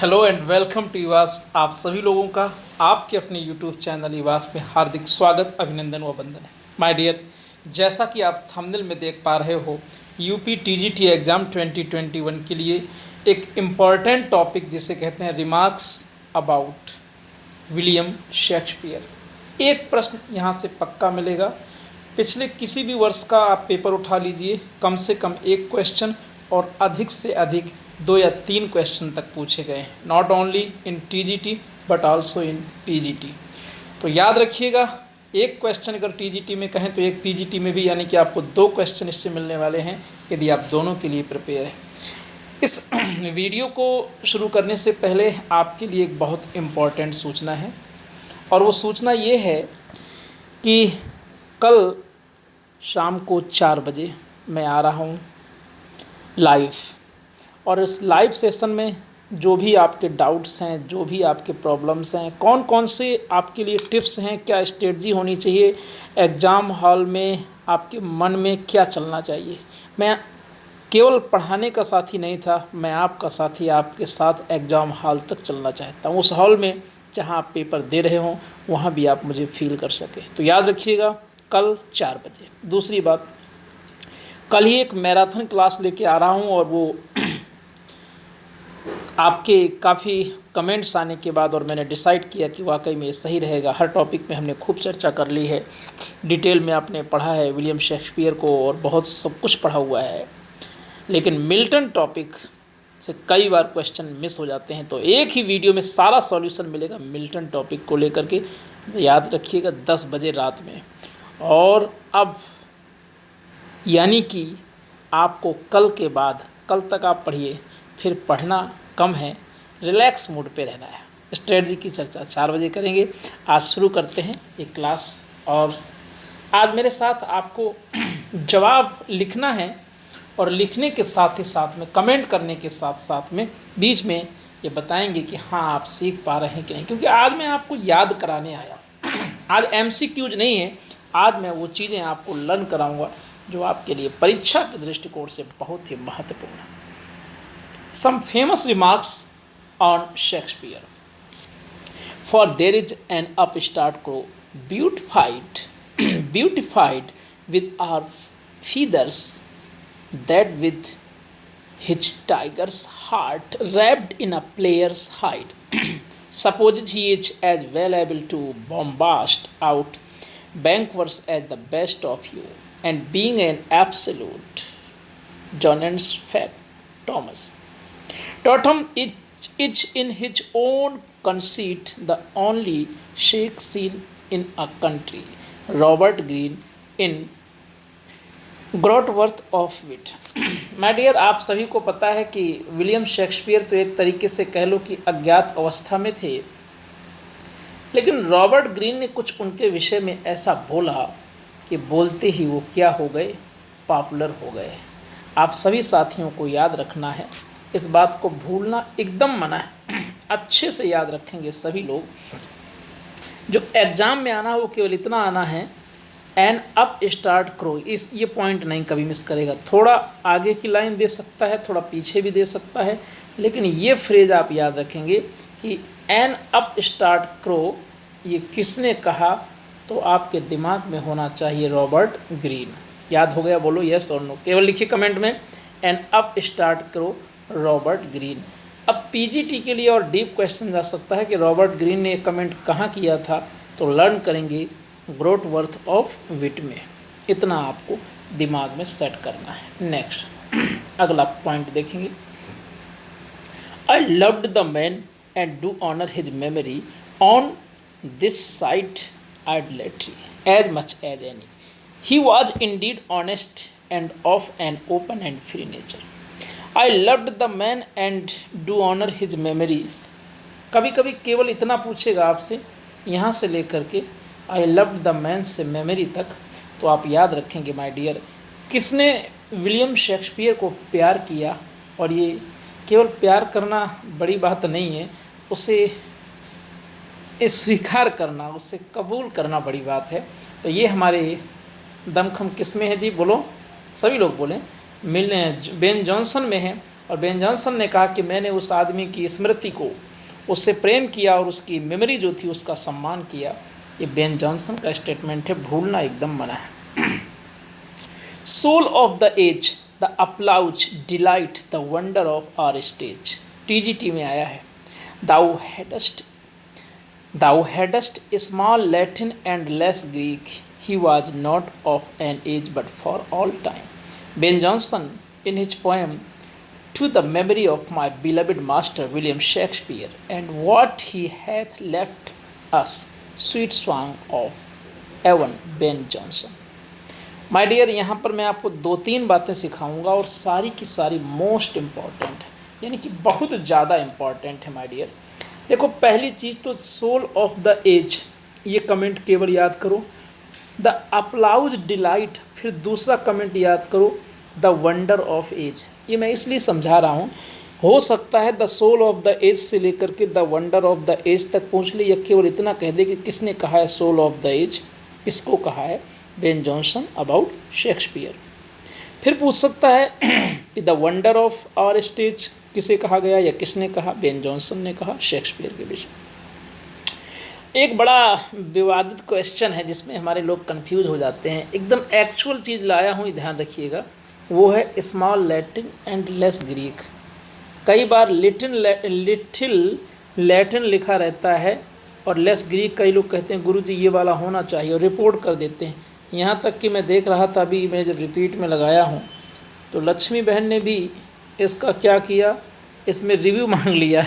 Hello and welcome to इवास। आप सभी लोगों का आपके अपने यूट्यूब चैनल इवास में हार्दिक स्वागत, अभिनंदन व वंदन है। माय डियर, जैसा कि आप थंबनेल में देख पा रहे हो, यूपी टीजीटी एग्ज़ाम 2021 के लिए एक इम्पॉर्टेंट टॉपिक जिसे कहते हैं रिमार्क्स अबाउट विलियम शेक्सपियर। एक प्रश्न यहाँ से पक्का मिलेगा। पिछले किसी भी वर्ष का आप पेपर उठा लीजिए, कम से कम एक क्वेश्चन और अधिक से अधिक 2 या 3 क्वेश्चन तक पूछे गए हैं, not only in TGT but also in PGT. तो याद रखिएगा, एक क्वेश्चन अगर टीजीटी में कहें तो एक पीजीटी में भी, यानी कि आपको 2 क्वेश्चन इससे मिलने वाले हैं यदि आप दोनों के लिए प्रिपेयर हैं। इस वीडियो को शुरू करने से पहले आपके लिए एक बहुत इम्पॉर्टेंट सूचना है, और वो सूचना ये है कि कल शाम को 4 बजे मैं आ रहा हूँ लाइव, और इस लाइव सेशन में जो भी आपके डाउट्स हैं, जो भी आपके प्रॉब्लम्स हैं, कौन कौन से आपके लिए टिप्स हैं, क्या स्ट्रेटजी होनी चाहिए एग्ज़ाम हॉल में, आपके मन में क्या चलना चाहिए। मैं केवल पढ़ाने का साथी नहीं था, मैं आपका साथी, आपके साथ एग्ज़ाम हॉल तक चलना चाहता हूँ। उस हॉल में जहाँ आप पेपर दे रहे हों वहाँ भी आप मुझे फील कर सकें। तो याद रखिएगा, कल 4 बजे। दूसरी बात, कल ही एक मैराथन क्लास लेके आ रहा हूँ, और वो आपके काफ़ी कमेंट्स आने के बाद और मैंने डिसाइड किया कि वाकई में ये सही रहेगा। हर टॉपिक में हमने खूब चर्चा कर ली है, डिटेल में आपने पढ़ा है विलियम शेक्सपियर को, और बहुत सब कुछ पढ़ा हुआ है, लेकिन मिल्टन टॉपिक से कई बार क्वेश्चन मिस हो जाते हैं। तो एक ही वीडियो में सारा सॉल्यूशन मिलेगा मिल्टन टॉपिक को लेकर के। याद रखिएगा 10 बजे रात में। और अब यानी कि आपको कल के बाद, कल तक आप पढ़िए, फिर पढ़ना कम है, रिलैक्स मूड पे रहना है। स्ट्रेटजी की चर्चा 4 बजे करेंगे। आज शुरू करते हैं ये क्लास, और आज मेरे साथ आपको जवाब लिखना है, और लिखने के साथ ही साथ में कमेंट करने के साथ साथ में बीच में ये बताएंगे कि हाँ आप सीख पा रहे हैं कि नहीं, क्योंकि आज मैं आपको याद कराने आया। आज एमसीक्यूज नहीं है, आज मैं वो चीज़ें आपको लर्न कराऊंगा जो आपके लिए परीक्षा के दृष्टिकोण से बहुत ही महत्वपूर्ण है। Some famous remarks on Shakespeare. For there is an upstart crow, beautified with our feathers, that with his tiger's heart wrapped in a player's hide, supposes he is as well able to bombast out banquers as the best of you, and being an absolute Jonan's fact, Thomas. Totham is in his own conceit the only sheik seen in a country. Robert Greene in Grotworth of Wit. My dear, आप सभी को पता है कि William Shakespeare तो एक तरीके से कह लो कि अज्ञात अवस्था में थे, लेकिन रॉबर्ट ग्रीन ने कुछ उनके विषय में ऐसा बोला कि बोलते ही वो क्या हो गए, पॉपुलर हो गए। आप सभी साथियों को याद रखना है, इस बात को भूलना एकदम मना है। अच्छे से याद रखेंगे सभी लोग। जो एग्ज़ाम में आना हो केवल इतना आना है, एन अप स्टार्ट क्रो, इस ये पॉइंट नहीं कभी मिस करेगा। थोड़ा आगे की लाइन दे सकता है, थोड़ा पीछे भी दे सकता है, लेकिन ये फ्रेज आप याद रखेंगे कि एन अप स्टार्ट क्रो ये किसने कहा, तो आपके दिमाग में होना चाहिए रॉबर्ट ग्रीन। याद हो गया? बोलो यस और नो, केवल लिखिए कमेंट में an upstart crow, Robert Greene. अब पीजीटी के लिए और डीप क्वेश्चन जा सकता है कि रॉबर्ट ग्रीन ने कमेंट कहाँ किया था, तो लर्न करेंगे ग्रोटवर्थ ऑफ विट में। इतना आपको दिमाग में सेट करना है। नेक्स्ट अगला पॉइंट देखेंगे। I loved the man and do honour his memory on this side idolatry as much as any. He was indeed honest and of an open and free nature. I loved the man and do honor his memory। कभी कभी केवल इतना पूछेगा आपसे, यहाँ से लेकर के I loved the man से मेमोरी तक, तो आप याद रखेंगे माय डियर किसने विलियम शेक्सपियर को प्यार किया। और ये केवल प्यार करना बड़ी बात नहीं है, उसे स्वीकार करना, उसे कबूल करना बड़ी बात है। तो ये हमारे दमखम किस में है जी? बोलो, सभी लोग बोलें। बेन जॉनसन में है, और बेन जॉनसन ने कहा कि मैंने उस आदमी की स्मृति को, उससे प्रेम किया और उसकी मेमोरी जो थी उसका सम्मान किया। ये बेन जॉनसन का स्टेटमेंट है, भूलना एकदम मना है। Soul of the age, the applause, delight, the wonder of our stage. TGT में आया है। Thou hadst small Latin and less Greek. He was not of an age but for all time. Ben Jonson, in his poem To the Memory of My Beloved Master William Shakespeare, and what he hath left us, sweet song of Evan Ben Jonson. My dear, यहाँ पर मैं आपको 2-3 बातें सिखाऊंगा और सारी की सारी मोस्ट इम्पॉर्टेंट है, यानी कि बहुत ज़्यादा इम्पॉर्टेंट है माय डियर। देखो, पहली चीज़ तो सोल ऑफ द एज, ये कमेंट केवल याद करो। द अप्लाउज डिलाइट, फिर दूसरा कमेंट याद करो, द वंडर ऑफ एज। ये मैं इसलिए समझा रहा हूँ, हो सकता है the soul of the age से लेकर के the wonder of the age तक पहुँच ले, या केवल इतना कह दे कि किसने कहा है सोल ऑफ द एज, किसको कहा है, बेन जॉनसन अबाउट शेक्सपियर। फिर पूछ सकता है कि the wonder of our stage किसे कहा गया या किसने कहा, बेन जॉनसन ने कहा शेक्सपियर के विषय। एक बड़ा विवादित क्वेश्चन है जिसमें हमारे लोग कंफ्यूज हो जाते हैं, एकदम एक्चुअल चीज़ लाया हूँ, ध्यान रखिएगा। वो है small Latin and less Greek. कई बार लिटिल लैटिन लिखा रहता है और लेस ग्रीक, कई लोग कहते हैं गुरुजी ये वाला होना चाहिए और रिपोर्ट कर देते हैं। यहाँ तक कि मैं देख रहा था, अभी मैं जब रिपीट में लगाया हूँ तो लक्ष्मी बहन ने भी इसका क्या किया, इसमें रिव्यू मांग लिया।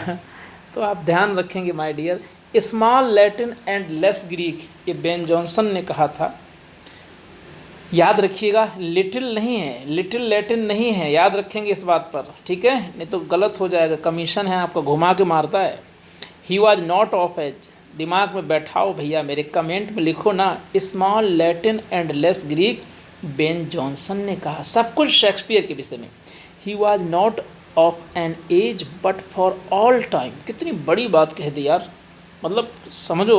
तो आप ध्यान रखेंगे my dear, small Latin and less Greek, ये बेन जॉनसन ने कहा था। याद रखिएगा, लिटिल नहीं है, लिटिल लैटिन नहीं है, याद रखेंगे इस बात पर, ठीक है, नहीं तो गलत हो जाएगा। कमीशन है आपका, घुमा के मारता है। He was not of age, दिमाग में बैठाओ भैया, मेरे कमेंट में लिखो ना, small Latin and less Greek, Ben Jonson ने कहा। सब कुछ शेक्सपियर के विषय में। He was not of an age but for all time. कितनी बड़ी बात कह दी यार, मतलब समझो,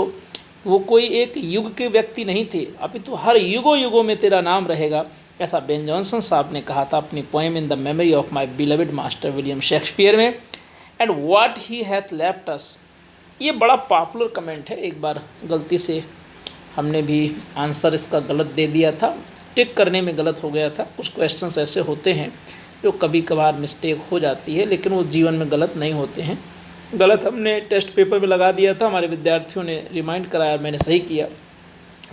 वो कोई एक युग के व्यक्ति नहीं थे, अभी तो हर युगों युगों में तेरा नाम रहेगा, ऐसा बेन जॉनसन साहब ने कहा था अपनी poem in the memory of my beloved master William Shakespeare में। And what he hath left us, ये बड़ा पॉपुलर कमेंट है। एक बार गलती से हमने भी आंसर इसका गलत दे दिया था, टिक करने में गलत हो गया था। कुछ क्वेश्चंस ऐसे होते हैं जो कभी कभार मिस्टेक हो जाती है, लेकिन वो जीवन में गलत नहीं होते हैं। गलत हमने टेस्ट पेपर में लगा दिया था, हमारे विद्यार्थियों ने रिमाइंड कराया, मैंने सही किया,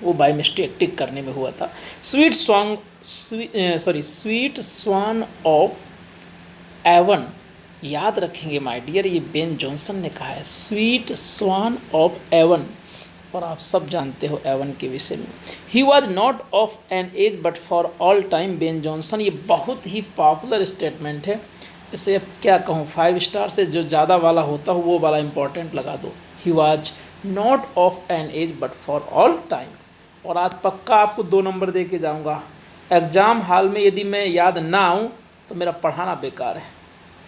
वो बाय मिस्टेक टिक करने में हुआ था। स्वीट स्वान ऑफ एवन, याद रखेंगे माय डियर, ये बेन जॉनसन ने कहा है, स्वीट स्वान ऑफ एवन, और आप सब जानते हो एवन के विषय में। He was not of an age but for all time, Ben Jonson. ये बहुत ही पॉपुलर स्टेटमेंट है, इसे अब क्या कहूँ, 5 स्टार से जो ज़्यादा वाला होता हो वो वाला इंपॉर्टेंट लगा दो। He was not of an age but for all time. और आज पक्का आपको 2 नंबर दे के जाऊँगा। एग्ज़ाम हॉल में यदि मैं याद ना आऊँ तो मेरा पढ़ाना बेकार है,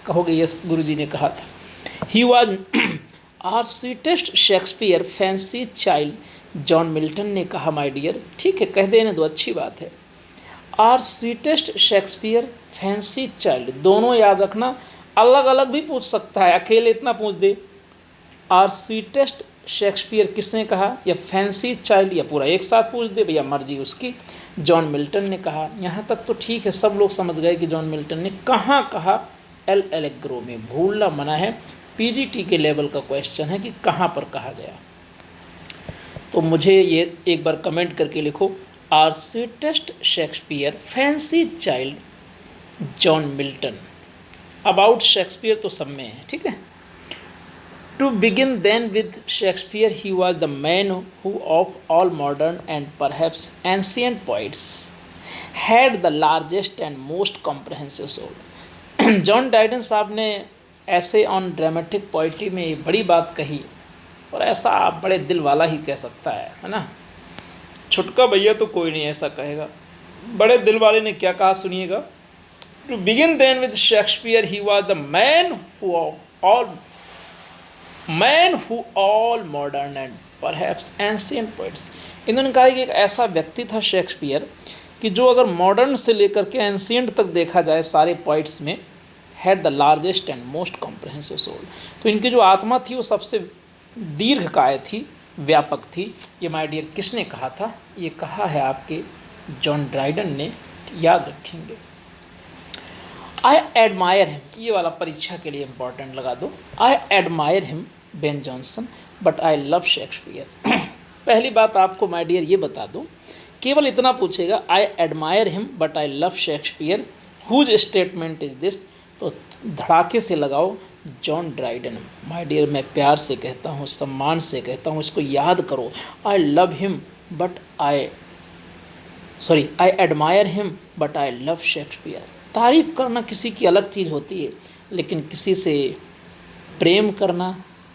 कहोगे यस गुरुजी ने कहा था। He was our sweetest Shakespeare fancy child, John Milton ने कहा माय डियर। ठीक है, कह देने दो, अच्छी बात है। Our sweetest Shakespeare fancy child, दोनों याद रखना, अलग अलग भी पूछ सकता है, अकेले इतना पूछ दे आर स्वीटेस्ट शेक्सपियर किसने कहा, या फैंसी चाइल्ड, या पूरा एक साथ पूछ दे, भैया मर्जी उसकी। जॉन मिल्टन ने कहा, यहाँ तक तो ठीक है, सब लोग समझ गए कि जॉन मिल्टन ने कहाँ कहा, एल एलेग्रो में। भूलना मना है, पीजीटी के लेवल का क्वेश्चन है कि कहाँ पर कहा गया। तो मुझे ये एक बार कमेंट करके लिखो, our sweetest Shakespeare fancy child John Milton. About Shakespeare तो सब में है, ठीक है। To begin then with Shakespeare, he was the man who of all modern and perhaps ancient poets had the largest and most comprehensive soul. John Dryden साहब ने ऐसे on dramatic poetry में ये बड़ी बात कही, और ऐसा आप बड़े दिल वाला ही कह सकता है ना। छुटका भैया तो कोई नहीं ऐसा कहेगा, बड़े दिल वाले ने क्या कहा सुनिएगा। To begin then with Shakespeare, he was the man who all modern and perhaps ancient poets. इन्होंने कहा कि एक ऐसा व्यक्ति था शेक्सपियर कि जो अगर मॉडर्न से लेकर के एंशिएंट तक देखा जाए सारे पोइट्स में, had the largest and most comprehensive soul. तो इनकी जो आत्मा थी वो सबसे दीर्घकाय थी, व्यापक थी। ये माय डियर किसने कहा था? ये कहा है आपके जॉन ड्राइडन ने, याद रखेंगे। आई एडमायर हिम, ये वाला परीक्षा के लिए इंपॉर्टेंट लगा दो। आई admire him Ben Jonson but I love Shakespeare. पहली बात आपको माय डियर ये बता दूं, केवल इतना पूछेगा I admire him but I love Shakespeare, whose statement is this, तो धड़ाके से लगाओ जॉन ड्राइडन। माय डियर मैं प्यार से कहता हूँ, सम्मान से कहता हूँ, इसको याद करो। I love him but I admire him but I love Shakespeare. तारीफ़ करना किसी की अलग चीज़ होती है, लेकिन किसी से प्रेम करना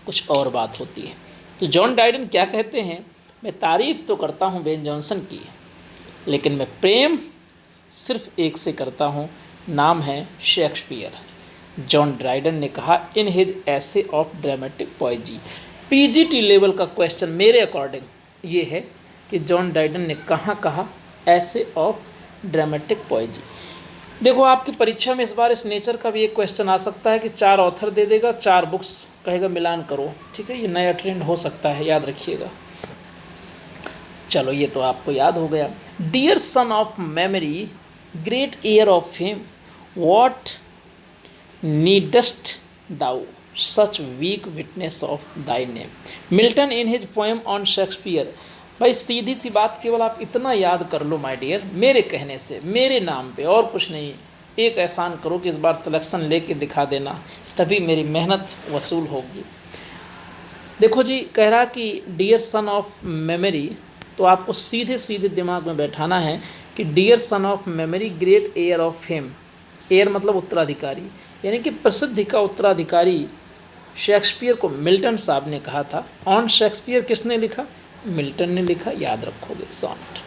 कुछ और बात होती है। तो जॉन ड्राइडन क्या कहते हैं? मैं तारीफ़ तो करता हूँ बेन जॉनसन की, लेकिन मैं प्रेम सिर्फ एक से करता हूँ, नाम है शेक्सपियर। जॉन ड्राइडन ने कहा इन हिज ऐसे ऑफ ड्रामेटिक पोएजी। पीजीटी लेवल का क्वेश्चन मेरे अकॉर्डिंग ये है कि जॉन ड्राइडन ने कहाँ कहा ऐसे ऑफ ड्रामेटिक पोएजी। देखो आपकी परीक्षा में इस बार इस नेचर का भी एक क्वेश्चन आ सकता है कि 4 ऑथर दे देगा, 4 बुक्स कहेगा मिलान करो, ठीक है, ये नया ट्रेंड हो सकता है, याद रखिएगा। चलो ये तो आपको याद हो गया। Dear son of memory, great heir of fame, what needst thou such weak witness of thy name. Milton in his poem on Shakespeare. भाई सीधी सी बात, केवल आप इतना याद कर लो माय डियर, मेरे कहने से, मेरे नाम पे, और कुछ नहीं। एक एहसान करो कि इस बार सिलेक्शन लेके दिखा देना, तभी मेरी मेहनत वसूल होगी। देखो जी, कह रहा कि डियर सन ऑफ मेमोरी, तो आपको सीधे सीधे दिमाग में बैठाना है कि dear son of memory, great heir of fame. Heir मतलब उत्तराधिकारी, यानी कि प्रसिद्धि का उत्तराधिकारी शेक्सपियर को मिल्टन साहब ने कहा था। ऑन शेक्सपियर किसने लिखा? मिल्टन ने लिखा, याद रखोगे। Sonnet.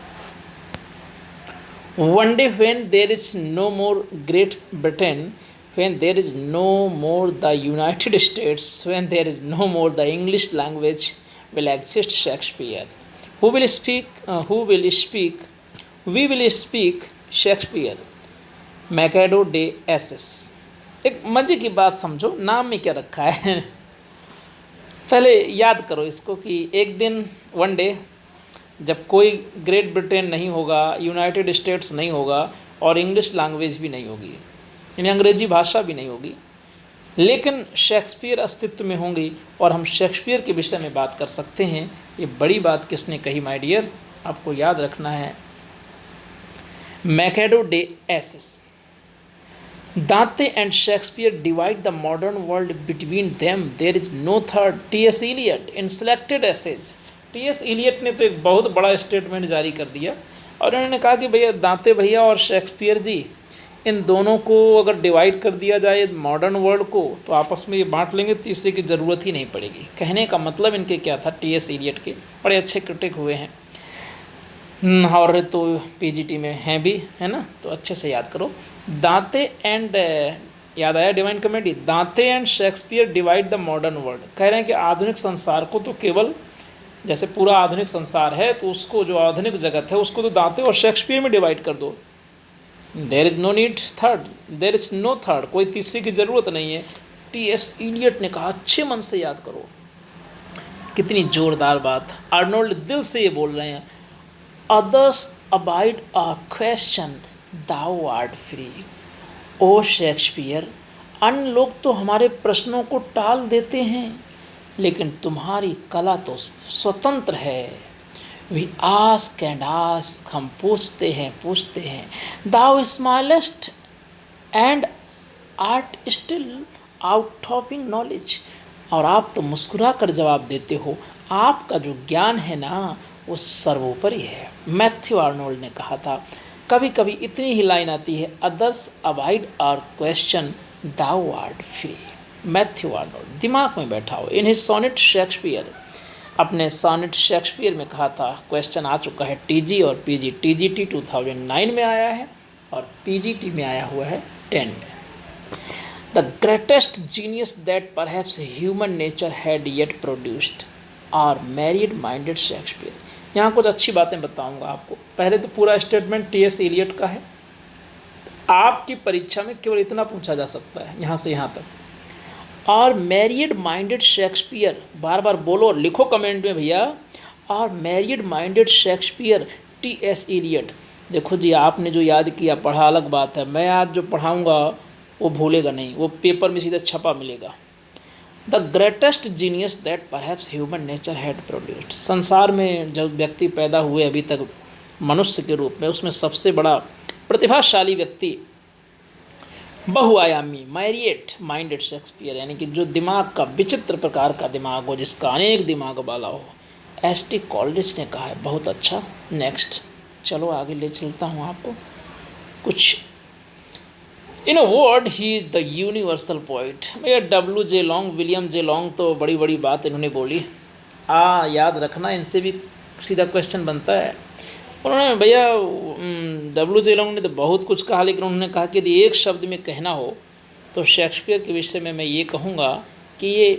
One day when there is no more Great Britain, when there is no more the United States, when there is no more the English language will exist Shakespeare. Who will speak? We will speak Shakespeare. मैकेडो डे एसेस। एक मज़े की बात समझो, नाम में क्या रखा है। पहले याद करो इसको कि एक दिन, वन डे, जब कोई ग्रेट ब्रिटेन नहीं होगा, यूनाइटेड स्टेट्स नहीं होगा और इंग्लिश लैंग्वेज भी नहीं होगी, यानी अंग्रेजी भाषा भी नहीं होगी, लेकिन शेक्सपियर अस्तित्व में होंगी और हम शेक्सपियर के विषय में बात कर सकते हैं। ये बड़ी बात किसने कही माय डियर? आपको याद रखना है, मैकेडो डे essays. Dante and Shakespeare divide the modern world between them, there is no third. T S. Eliot in Selected Essays. T S. Eliot ने तो एक बहुत बड़ा स्टेटमेंट जारी कर दिया और उन्होंने कहा कि भैया दांते भैया और शेक्सपियर जी, इन दोनों को अगर डिवाइड कर दिया जाए मॉडर्न वर्ल्ड को, तो आपस में ये बांट लेंगे, तीसरे की ज़रूरत ही नहीं पड़ेगी। कहने का मतलब इनके क्या था? टी.एस. इलियट के बड़े अच्छे क्रिटिक हुए हैं और तो पीजीटी में हैं भी, है ना, तो अच्छे से याद करो। दांते एंड, याद आया डिवाइन कॉमेडी, दांते and Shakespeare divide the modern world. कह रहे हैं कि आधुनिक संसार को तो केवल, जैसे पूरा आधुनिक संसार है तो उसको, जो आधुनिक जगत है उसको तो दांते और शेक्सपियर में डिवाइड कर दो। There is no need third, there is no third, कोई तीसरी की ज़रूरत नहीं है। टी.एस. इलियट ने कहा, अच्छे मन से याद करो। कितनी ज़ोरदार बात। आर्नोल्ड दिल से ये बोल रहे हैं, others abide a question, thou art free. O Shakespeare, अन्य लोग तो हमारे प्रश्नों को टाल देते हैं, लेकिन तुम्हारी कला तो स्वतंत्र है। वी आस्क एंड आस्क, हम पूछते हैं। Thou smilest and art still out topping knowledge. और आप तो मुस्कुरा कर जवाब देते हो, आपका जो ज्ञान है ना वो सर्वोपरि है। मैथ्यू आर्नोल्ड ने कहा था। कभी कभी इतनी ही लाइन आती है, others avoid our question, thou art free. Matthew Arnold, दिमाग में बैठाओ। इन हिज सोनेट शेक्सपियर, अपने सोनेट शेक्सपियर में कहा था। क्वेश्चन आ चुका है टीजी और पीजी। टीजीटी 2009 में आया है और पीजीटी में आया हुआ है 10 में। The greatest genius that perhaps human nature had yet produced our myriad minded Shakespeare. यहाँ कुछ अच्छी बातें बताऊँगा आपको। पहले तो पूरा स्टेटमेंट टी.एस. इलियट का है, आपकी परीक्षा में केवल इतना पूछा जा सकता है, यहाँ से यहाँ तक। और मैरिड माइंडेड शेक्सपियर, बार बार बोलो और लिखो कमेंट में भैया। और myriad minded Shakespeare T S. Eliot. देखो जी, आपने जो याद किया पढ़ा अलग बात है, मैं आज जो पढ़ाऊँगा वो भूलेगा नहीं, वो पेपर में सीधा छपा मिलेगा। The greatest genius that perhaps human nature had produced. संसार में जब व्यक्ति पैदा हुए अभी तक मनुष्य के रूप में, उसमें सबसे बड़ा प्रतिभाशाली व्यक्ति बहुआयामी मैरिएट माइंडेड शेक्सपियर, यानी कि जो दिमाग का विचित्र प्रकार का दिमाग हो, जिसका अनेक दिमाग वाला हो, एस.टी. कॉलरिज ने कहा है। बहुत अच्छा। नेक्स्ट चलो आगे ले चलता हूँ आपको कुछ। In a word he is the universal poet. भैया W.J. Long, William J long तो बड़ी बड़ी बात इन्होंने बोली। याद रखना, इनसे भी सीधा क्वेश्चन बनता है। उन्होंने भैया W.J. लॉन्ग ने तो बहुत कुछ कहा, लेकिन उन्होंने कहा कि यदि एक शब्द में कहना हो तो शेक्सपियर के विषय में मैं ये कहूँगा कि ये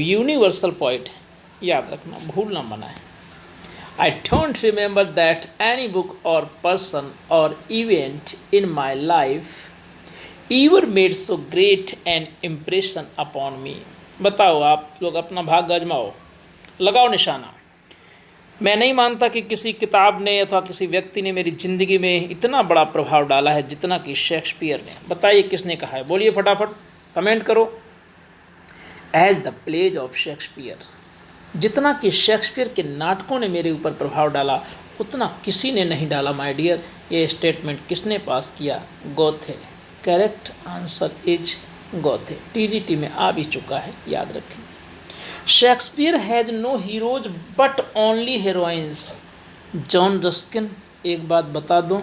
यूनिवर्सल पोइट है। याद रखना, भूलना मना है। I don't remember that any book or person or event in my life ever made so great an impression upon me। बताओ आप लोग अपना भाग आजमाओ, लगाओ निशाना। मैं नहीं मानता कि किसी किताब ने अथवा किसी व्यक्ति ने मेरी ज़िंदगी में इतना बड़ा प्रभाव डाला है जितना कि शेक्सपियर ने। बताइए किसने कहा है, बोलिए फटाफट कमेंट करो। As the plays of Shakespeare, जितना कि शेक्सपियर के नाटकों ने मेरे ऊपर प्रभाव डाला उतना किसी ने नहीं डाला माय डियर। ये स्टेटमेंट किसने पास किया? Goethe. Correct answer is Goethe. TGT में आ भी चुका है, याद रखें। Shakespeare has no heroes but only heroines. John Ruskin. एक बात बता दूं,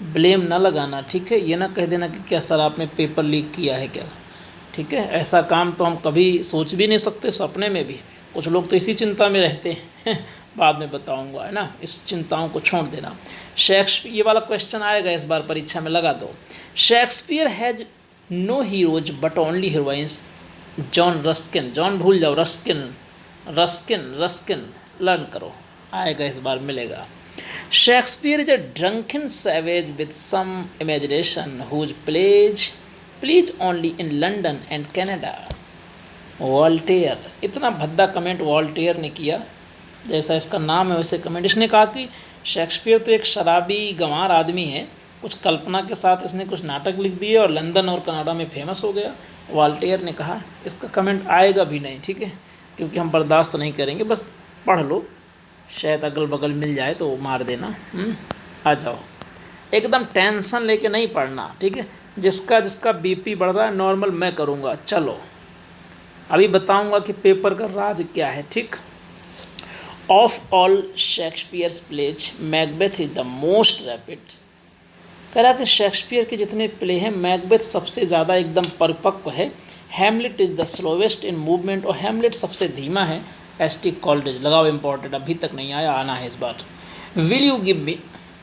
ब्लेम ना लगाना, ठीक है? ये ना कह देना कि क्या सर आपने पेपर लीक किया है क्या, ठीक है? ऐसा काम तो हम कभी सोच भी नहीं सकते सपने में भी। कुछ लोग तो इसी चिंता में रहते हैं बाद में बताऊंगा, है ना? इस चिंताओं को छोड़ देना। शेक्सपियर, ये वाला क्वेश्चन आएगा इस बार परीक्षा में, लगा दो। Shakespeare has no heroes but only heroines. John Ruskin, John भूल जाओ, रस्किन रस्किन रस्किन लर्न करो, आएगा इस बार मिलेगा। Shakespeare is a drunken savage with some imagination whose please only in London and Canada. Voltaire. इतना भद्दा कमेंट वॉल्टेयर ने किया, जैसा इसका नाम है वैसे कमेंट। इसने कहा कि शेक्सपियर तो एक शराबी गंवार आदमी है, कुछ कल्पना के साथ इसने कुछ नाटक लिख दिए और लंदन और कनाडा में फेमस हो गया। वॉल्टेयर ने कहा। इसका कमेंट आएगा भी नहीं, ठीक है? क्योंकि हम बर्दाश्त नहीं करेंगे। बस पढ़ लो, शायद अगल बगल मिल जाए तो मार देना। आ जाओ, एकदम टेंशन लेके नहीं पढ़ना, ठीक है? जिसका जिसका बीपी बढ़ रहा है नॉर्मल मैं करूँगा। चलो अभी बताऊंगा कि पेपर का राज क्या है, ठीक? Of all Shakespeare's plays Macbeth is the most rapid. कह रहा कि शेक्सपियर के जितने प्ले हैं मैकबेथ सबसे ज़्यादा एकदम परिपक्व है। Hamlet is the slowest in movement, और हैमलेट सबसे धीमा है। एस.टी. कॉलरिज। लगाओ इम्पोर्टेंट, अभी तक नहीं आया, आना है इस बार। विल यू गिव मी,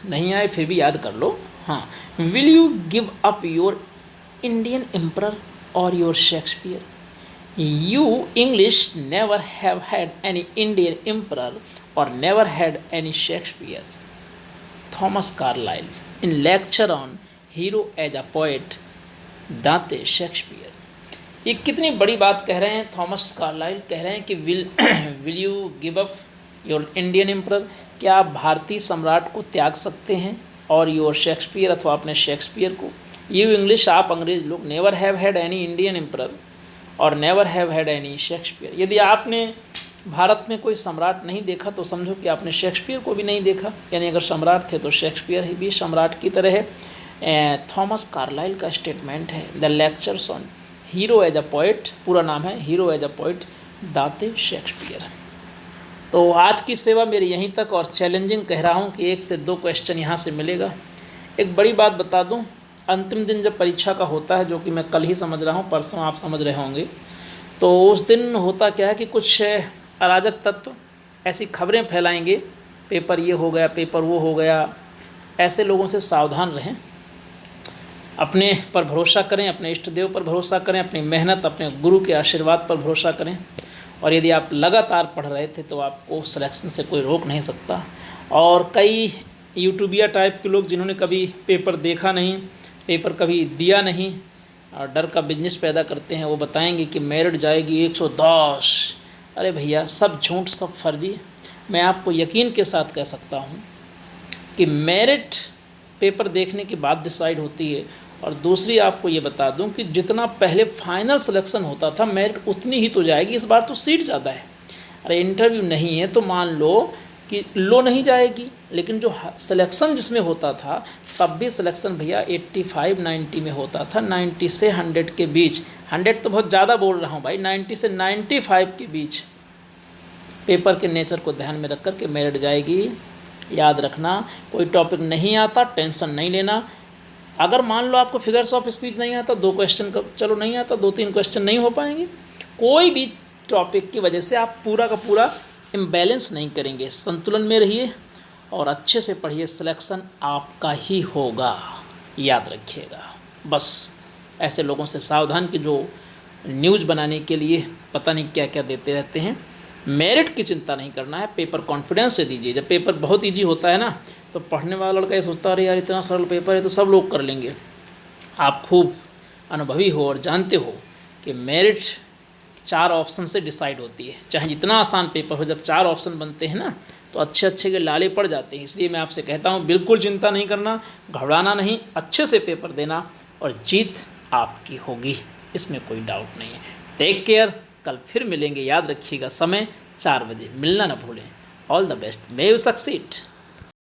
नहीं आए फिर भी याद कर लो। हाँ, will you give up your Indian emperor और your Shakespeare? You English never have had any Indian emperor or never had any Shakespeare. Thomas Carlyle in lecture on Hero as a Poet, Date Shakespeare. ये कितनी बड़ी बात कह रहे हैं Thomas Carlyle. कह रहे हैं कि will you give up your Indian emperor, क्या आप भारतीय सम्राट को त्याग सकते हैं, और योर शेक्सपियर अथवा अपने शेक्सपियर को? यू इंग्लिश, आप अंग्रेज लोग, never have had any Indian emperor और never have had any Shakespeare. यदि आपने भारत में कोई सम्राट नहीं देखा तो समझो कि आपने शेक्सपियर को भी नहीं देखा। यानी अगर सम्राट थे तो शेक्सपियर भी सम्राट की तरह है। थॉमस कार्लाइल का स्टेटमेंट है। The lectures on hero as a poet, पूरा नाम है हीरो एज अ पोइट, दाते शेक्सपियर। तो आज की सेवा मेरी यहीं तक, और चैलेंजिंग कह रहा हूँ कि 1 से 2 क्वेश्चन यहाँ से मिलेगा। एक बड़ी बात बता दूँ, अंतिम दिन जब परीक्षा का होता है, जो कि मैं कल ही समझ रहा हूँ, परसों आप समझ रहे होंगे, तो उस दिन होता क्या है कि कुछ अराजक तत्व ऐसी खबरें फैलाएंगे, पेपर ये हो गया, पेपर वो हो गया। ऐसे लोगों से सावधान रहें, अपने पर भरोसा करें, अपने इष्ट देव पर भरोसा करें, अपनी मेहनत, अपने गुरु के आशीर्वाद पर भरोसा करें। और यदि आप लगातार पढ़ रहे थे तो आपको सिलेक्शन से कोई रोक नहीं सकता। और कई यूट्यूबिया टाइप के लोग जिन्होंने कभी पेपर देखा नहीं, पेपर कभी दिया नहीं और डर का बिजनेस पैदा करते हैं, वो बताएंगे कि मेरिट जाएगी 110। अरे भैया, सब झूठ, सब फर्जी। मैं आपको यकीन के साथ कह सकता हूँ कि मेरिट पेपर देखने के बाद डिसाइड होती है। और दूसरी आपको ये बता दूं कि जितना पहले फाइनल सिलेक्शन होता था, मेरिट उतनी ही तो जाएगी। इस बार तो सीट ज़्यादा है। अरे इंटरव्यू नहीं है तो मान लो कि लो नहीं जाएगी, लेकिन जो सिलेक्शन जिसमें होता था तब भी सिलेक्शन भैया 85-90 में होता था, 90 से 100 के बीच। 100 तो बहुत ज़्यादा बोल रहा हूँ भाई, 90 से 95 के बीच पेपर के नेचर को ध्यान में रख कर के मेरिट जाएगी। याद रखना, कोई टॉपिक नहीं आता टेंशन नहीं लेना। अगर मान लो आपको फिगर्स ऑफ स्पीच नहीं आता, 2 क्वेश्चन का चलो नहीं आता, 2-3 क्वेश्चन नहीं हो पाएंगे। कोई भी टॉपिक की वजह से आप पूरा का पूरा इम्बैलेंस नहीं करेंगे। संतुलन में रहिए और अच्छे से पढ़िए, सिलेक्शन आपका ही होगा, याद रखिएगा। बस ऐसे लोगों से सावधान कि जो न्यूज़ बनाने के लिए पता नहीं क्या क्या देते रहते हैं। मेरिट की चिंता नहीं करना है, पेपर कॉन्फिडेंस से दीजिए। जब पेपर बहुत ईजी होता है ना, तो पढ़ने वाला लड़का ये सोचता है अरे यार इतना सरल पेपर है तो सब लोग कर लेंगे। आप खूब अनुभवी हो और जानते हो कि मेरिट 4 ऑप्शन से डिसाइड होती है। चाहे जितना आसान पेपर हो, जब 4 ऑप्शन बनते हैं ना तो अच्छे अच्छे के लाले पड़ जाते हैं। इसलिए मैं आपसे कहता हूँ बिल्कुल चिंता नहीं करना, घबराना नहीं, अच्छे से पेपर देना और जीत आपकी होगी, इसमें कोई डाउट नहीं है। टेक केयर, कल फिर मिलेंगे। याद रखिएगा समय 4 बजे, मिलना ना भूलें। All the best, may you succeed.